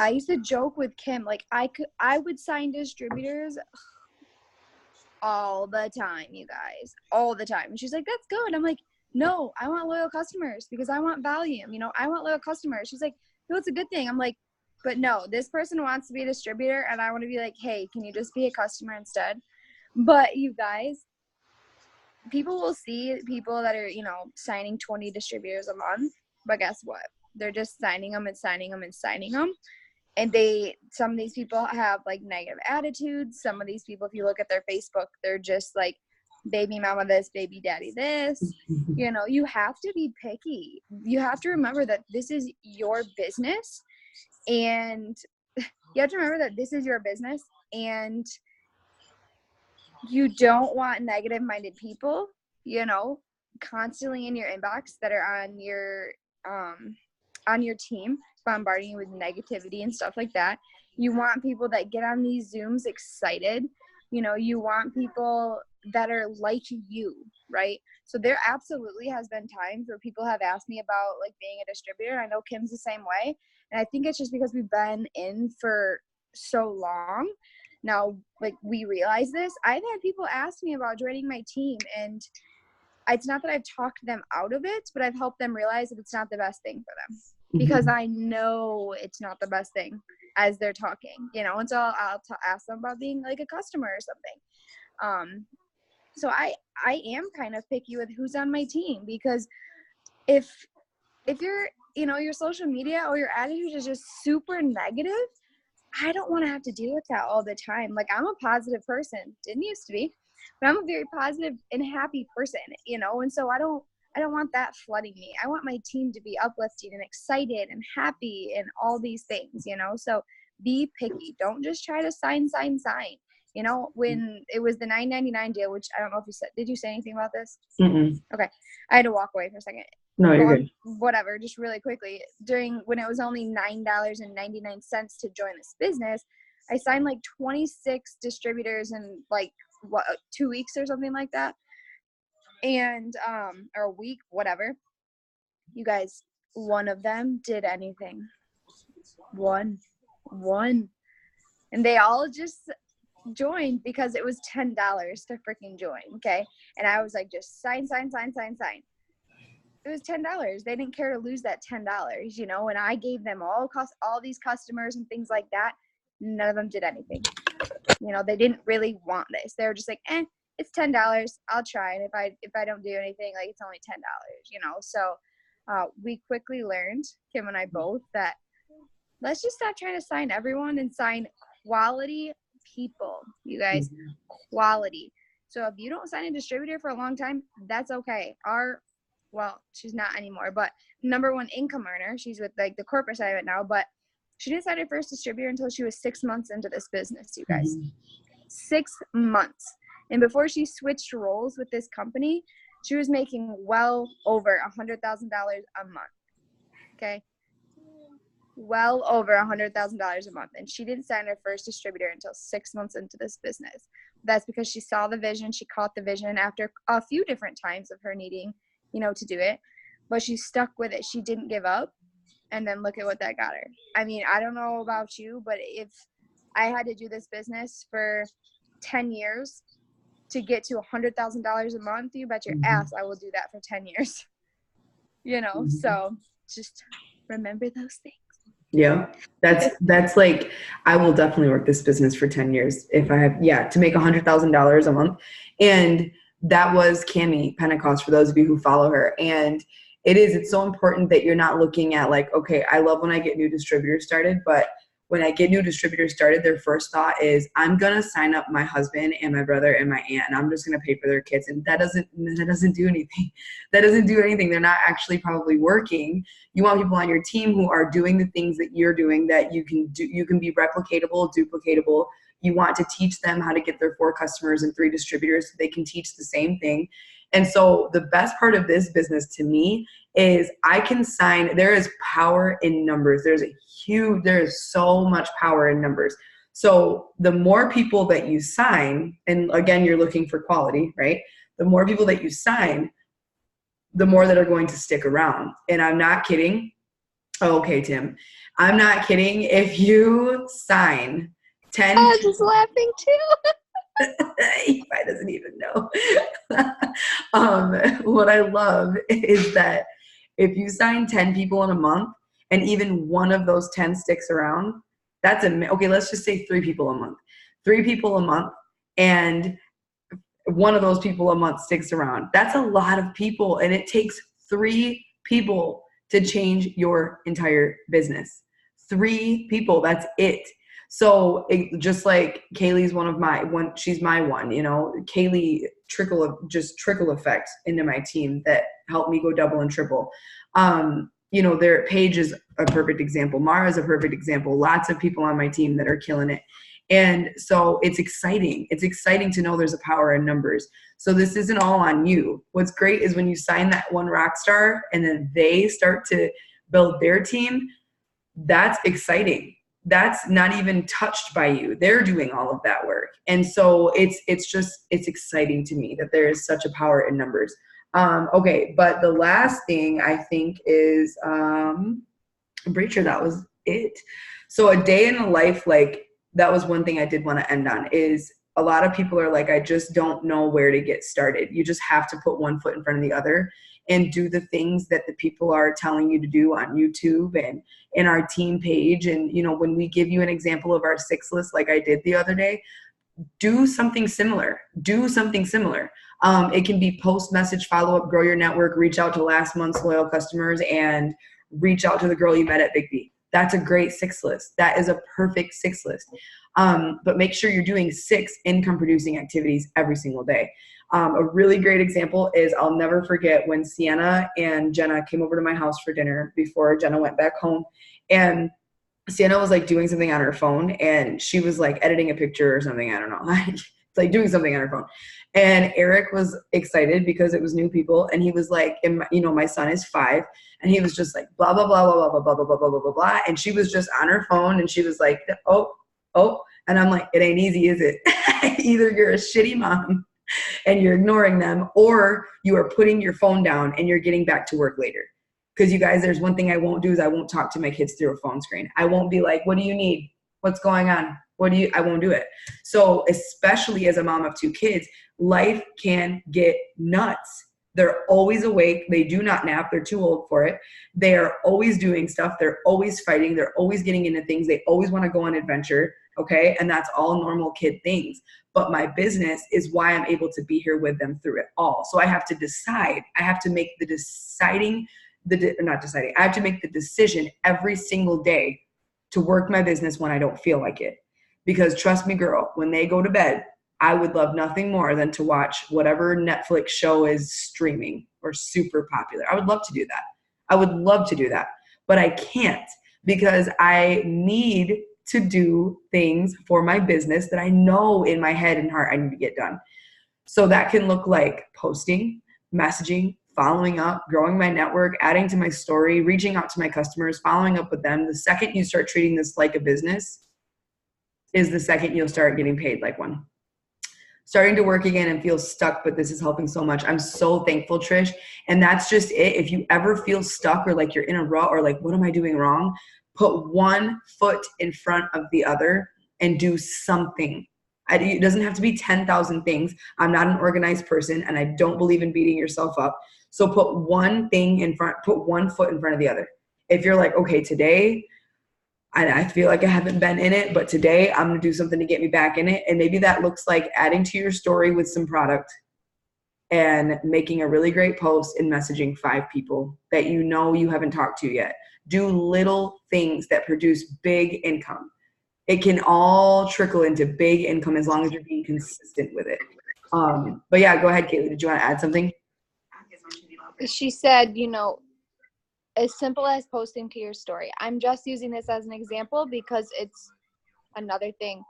I used to joke with Kim, like I would sign distributors all the time, you guys, all the time. And she's like, that's good. I'm like, no, I want loyal customers because I want volume. You know, I want loyal customers. She's like, no, it's a good thing. I'm like, but no, this person wants to be a distributor and I want to be like, hey, can you just be a customer instead? But you guys, people will see people that are, you know, signing 20 distributors a month, but guess what? They're just signing them and signing them and signing them. And some of these people have like negative attitudes. Some of these people, if you look at their Facebook, they're just like baby mama this, baby daddy this. You know, you have to be picky. You have to remember that this is your business, and you have to remember that this is your business, and you don't want negative minded people, you know, constantly in your inbox that are on your team, bombarding you with negativity and stuff like that. You want people that get on these Zooms excited. You know, you want people that are like you, right? So there absolutely has been times where people have asked me about like being a distributor. I know Kim's the same way. And I think it's just because we've been in for so long. Now, like, we realize this. I've had people ask me about joining my team, and it's not that I've talked them out of it, but I've helped them realize that it's not the best thing for them, because I know it's not the best thing as they're talking, you know, and so I'll ask them about being like a customer or something. So I am kind of picky with who's on my team, because if you're, you know, your social media or your attitude is just super negative, I don't want to have to deal with that all the time. Like, I'm a positive person, didn't used to be, but I'm a very positive and happy person, you know, and so I don't want that flooding me. I want my team to be uplifting and excited and happy and all these things, you know. So be picky. Don't just try to sign. You know, when it was the $9.99 deal, which I don't know if you said, did you say anything about this? Mm-mm. Okay. I had to walk away for a second. No, you're good. Whatever, just really quickly. When it was only $9.99 to join this business, I signed like 26 distributors in like 2 weeks or something like that. And or a week, whatever. You guys, one of them did anything. One. And they all just joined because it was $10 to freaking join, okay? And I was like, just sign. It was $10. They didn't care to lose that $10, you know, and I gave them all these customers and things like that. None of them did anything. You know, they didn't really want this. They were just like, it's $10. I'll try. And if I don't do anything, like, it's only $10, you know? So we quickly learned, Kim and I both, that let's just stop trying to sign everyone and sign quality people, you guys. Quality. So if you don't sign a distributor for a long time, that's okay. Well, she's not anymore, but number one income earner, she's with like the corporate side of it now, but she didn't sign her first distributor until she was 6 months into this business, you guys. 6 months. And before she switched roles with this company, she was making well over $100,000 a month. Okay. Well over $100,000 a month. And she didn't sign her first distributor until 6 months into this business. That's because she saw the vision. She caught the vision after a few different times of her needing, you know, to do it, but she stuck with it. She didn't give up. And then look at what that got her. I mean, I don't know about you, but if I had to do this business for 10 years to get to $100,000 a month, you bet your ass I will do that for 10 years. You know, so just remember those things. Yeah, that's like, I will definitely work this business for 10 years if I have, to make $100,000 a month. And that was Cami Pentecost, for those of you who follow her. And it's so important that you're not looking at like, okay, I love when I get new distributors started, but when I get new distributors started, their first thought is, I'm going to sign up my husband and my brother and my aunt, and I'm just going to pay for their kids. And that doesn't do anything. That doesn't do anything. They're not actually probably working. You want people on your team who are doing the things that you're doing, that you can do. You can be replicatable, duplicatable. You want to teach them how to get their 4 customers and 3 distributors so they can teach the same thing. And so the best part of this business to me is I can sign. There is power in numbers. There is so much power in numbers. So the more people that you sign, and again, you're looking for quality, right? The more people that you sign, the more that are going to stick around. And I'm not kidding. Oh, okay, Tim. I'm not kidding. If you sign 10. I was just laughing too. He probably doesn't even know. What I love is that if you sign 10 people in a month and even one of those 10 sticks around, that's okay. Let's just say 3 people a month, 3 people a month, and one of those people a month sticks around. That's a lot of people, and it takes 3 people to change your entire business. 3 people, that's it. So just like Kaylee's she's my one, Kaylee trickle effect into my team that helped me go double and triple. Their Paige is a perfect example. Mara is a perfect example. Lots of people on my team that are killing it. And so it's exciting. It's exciting to know there's a power in numbers. So this isn't all on you. What's great is when you sign that one rock star and then they start to build their team, that's exciting. That's not even touched by you. They're doing all of that work. And so it's exciting to me that there is such a power in numbers. Okay, but the last thing I think is, I'm pretty sure that was it. So a day in the life, like that was one thing I did want to end on, is a lot of people are like, I just don't know where to get started. You just have to put one foot in front of the other and do the things that the people are telling you to do on YouTube and in our team page. And, when we give you an example of our 6 list, like I did the other day, do something similar. It can be post, message, follow up, grow your network, reach out to last month's loyal customers, and reach out to the girl you met at Big B. That's a great 6 list. That is a perfect 6 list. But make sure you're doing 6 income producing activities every single day. A really great example is, I'll never forget when Sienna and Jenna came over to my house for dinner before Jenna went back home. And Sienna was like doing something on her phone, and she was like editing a picture or something. I don't know. It's like doing something on her phone. And Eric was excited because it was new people. And he was like, my son is 5. And he was just like, blah, blah, blah, blah, blah, blah, blah, blah, blah, blah, blah, blah. And she was just on her phone, and she was like, oh. And I'm like, it ain't easy, is it? Either you're a shitty mom and you're ignoring them, or you are putting your phone down and you're getting back to work later. Because you guys, there's one thing I won't do is I won't talk to my kids through a phone screen. I won't be like, what do you need? What's going on? I won't do it. So especially as a mom of 2 kids, life can get nuts. They're always awake. They do not nap. They're too old for it. They are always doing stuff. They're always fighting. They're always getting into things. They always want to go on adventure. Okay. And that's all normal kid things. But my business is why I'm able to be here with them through it all. So I have to decide. I have to make the I have to make the decision every single day to work my business when I don't feel like it. Because trust me, girl, when they go to bed, I would love nothing more than to watch whatever Netflix show is streaming or super popular. I would love to do that. But I can't, because I need to do things for my business that I know in my head and heart I need to get done. So that can look like posting, messaging, following up, growing my network, adding to my story, reaching out to my customers, following up with them. The second you start treating this like a business is the second you'll start getting paid like one. Starting to work again and feel stuck, but this is helping so much. I'm so thankful, Trish. And that's just it. If you ever feel stuck or like you're in a rut or like, what am I doing wrong? Put one foot in front of the other and do something. It doesn't have to be 10,000 things. I'm not an organized person, and I don't believe in beating yourself up. So put one foot in front of the other. If you're like, okay, today, I feel like I haven't been in it, but today I'm going to do something to get me back in it. And maybe that looks like adding to your story with some product and making a really great post and messaging 5 people that you haven't talked to yet. Do little things that produce big income. It can all trickle into big income as long as you're being consistent with it. But yeah, go ahead, Kaylee. Did you want to add something? She said, as simple as posting to your story. I'm just using this as an example because it's another thing.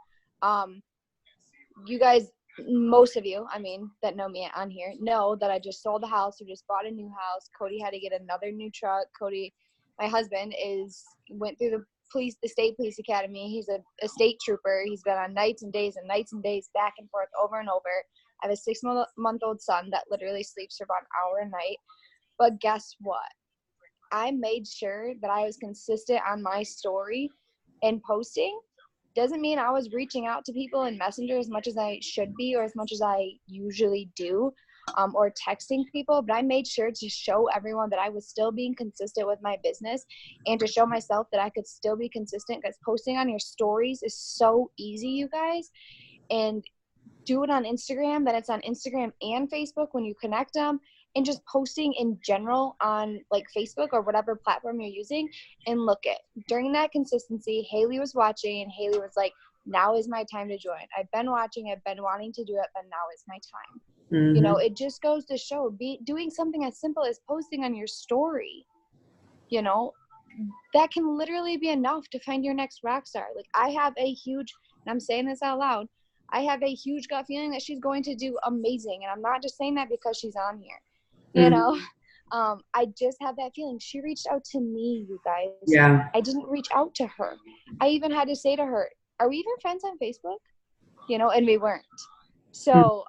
You guys, most of you, that know me on here, know that I just sold a house or just bought a new house. Cody had to get another new truck. Cody, my husband, went through the state police academy. He's a state trooper. He's been on nights and days back and forth over and over. I have a 6-month-old son that literally sleeps for about an hour a night. But guess what? I made sure that I was consistent on my story and posting, doesn't mean I was reaching out to people in Messenger as much as I should be or as much as I usually do, or texting people, but I made sure to show everyone that I was still being consistent with my business and to show myself that I could still be consistent, because posting on your stories is so easy, you guys. And do it on Instagram, then it's on Instagram and Facebook when you connect them, and just posting in general on like Facebook or whatever platform you're using. And look it, during that consistency, Haley was watching and Haley was like, now is my time to join. I've been watching, I've been wanting to do it, but now is my time. Mm-hmm. You know, it just goes to show, doing something as simple as posting on your story, you know, that can literally be enough to find your next rock star. Like, I have a huge, and I'm saying this out loud, I have a huge gut feeling that she's going to do amazing. And I'm not just saying that because she's on here, you know. I just have that feeling. She reached out to me, you guys. Yeah. I didn't reach out to her. I even had to say to her, are we even friends on Facebook? You know, and we weren't. So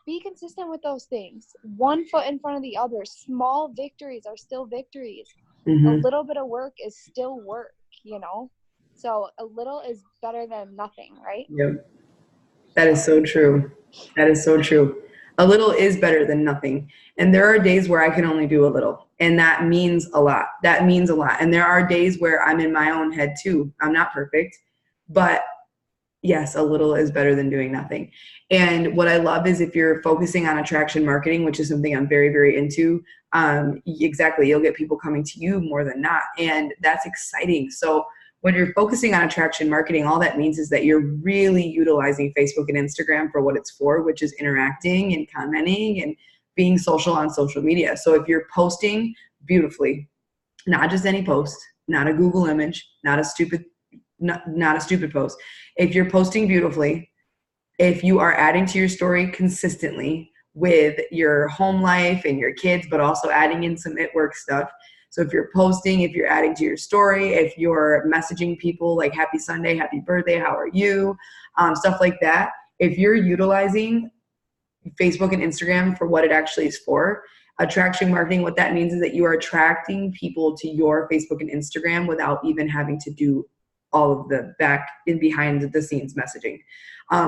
be consistent with those things. One foot in front of the other. Small victories are still victories. A little bit of work is still work, you know. So a little is better than nothing, right? Yep. That is so true. That is so true. A little is better than nothing. And there are days where I can only do a little. And that means a lot. That means a lot. And there are days where I'm in my own head too. I'm not perfect. But yes, a little is better than doing nothing. And what I love is if you're focusing on attraction marketing, which is something I'm very, very into, exactly, you'll get people coming to you more than not. And that's exciting. So when you're focusing on attraction marketing, all that means is that you're really utilizing Facebook and Instagram for what it's for, which is interacting and commenting and being social on social media. So if you're posting beautifully, not just any post, not a Google image, not a stupid post. If you're posting beautifully, if you are adding to your story consistently with your home life and your kids, but also adding in some It Works stuff. So if you're posting, if you're adding to your story, if you're messaging people like happy Sunday, happy birthday, how are you, stuff like that. If you're utilizing Facebook and Instagram for what it actually is for, attraction marketing, what that means is that you are attracting people to your Facebook and Instagram without even having to do all of the back and behind the scenes messaging,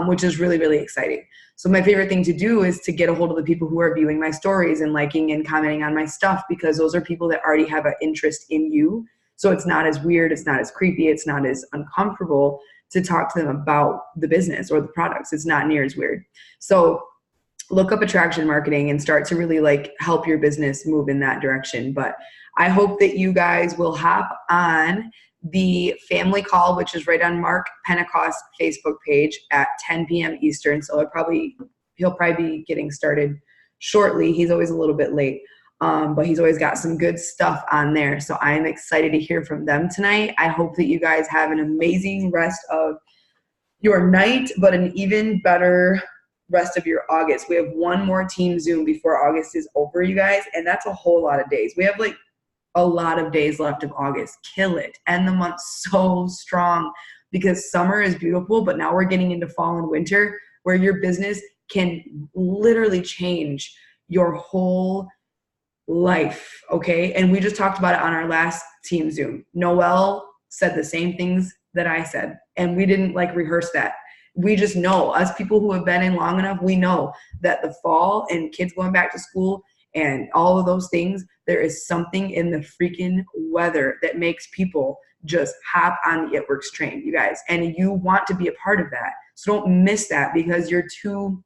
which is really, really exciting. So my favorite thing to do is to get a hold of the people who are viewing my stories and liking and commenting on my stuff, because those are people that already have an interest in you. So it's not as weird, it's not as creepy, it's not as uncomfortable to talk to them about the business or the products. It's not near as weird. So look up attraction marketing and start to really like help your business move in that direction. But I hope that you guys will hop on the family call, which is right on Mark Pentecost Facebook page at 10 p.m. Eastern. So he'll probably be getting started shortly. He's always a little bit late, but he's always got some good stuff on there. So I'm excited to hear from them tonight. I hope that you guys have an amazing rest of your night, but an even better rest of your August. We have one more team Zoom before August is over, you guys, and that's a whole lot of days. We have like a lot of days left of August. Kill it. End the month so strong, because summer is beautiful, but now we're getting into fall and winter where your business can literally change your whole life, okay? And we just talked about it on our last team Zoom. Noelle said the same things that I said, and we didn't like rehearse that. We just know, us people who have been in long enough, we know that the fall and kids going back to school and all of those things, there is something in the freaking weather that makes people just hop on the It Works train, you guys. And you want to be a part of that. So don't miss that because you're too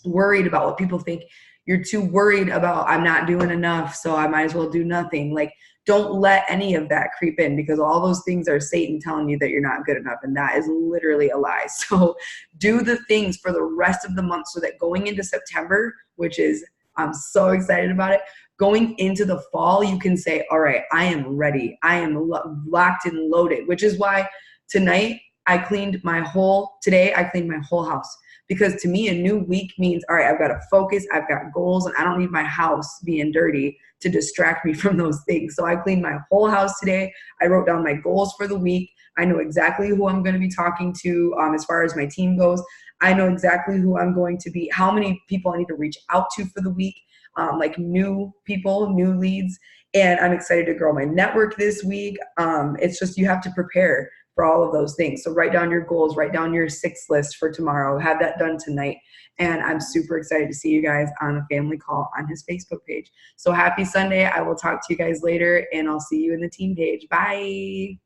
worried about what people think. You're too worried about, I'm not doing enough, so I might as well do nothing. Like, don't let any of that creep in, because all those things are Satan telling you that you're not good enough. And that is literally a lie. So do the things for the rest of the month so that going into September, which is, I'm so excited about it. Going into the fall, you can say, all right, I am ready. I am locked and loaded, which is why today I cleaned my whole house. Because to me, a new week means, all right, I've got to focus, I've got goals, and I don't need my house being dirty to distract me from those things. So I cleaned my whole house today. I wrote down my goals for the week. I know exactly who I'm going to be talking to as far as my team goes. I know exactly who I'm going to be, how many people I need to reach out to for the week, like new people, new leads. And I'm excited to grow my network this week. It's just, you have to prepare for all of those things. So write down your goals, write down your 6 list for tomorrow, have that done tonight. And I'm super excited to see you guys on a family call on his Facebook page. So happy Sunday. I will talk to you guys later, and I'll see you in the team page. Bye.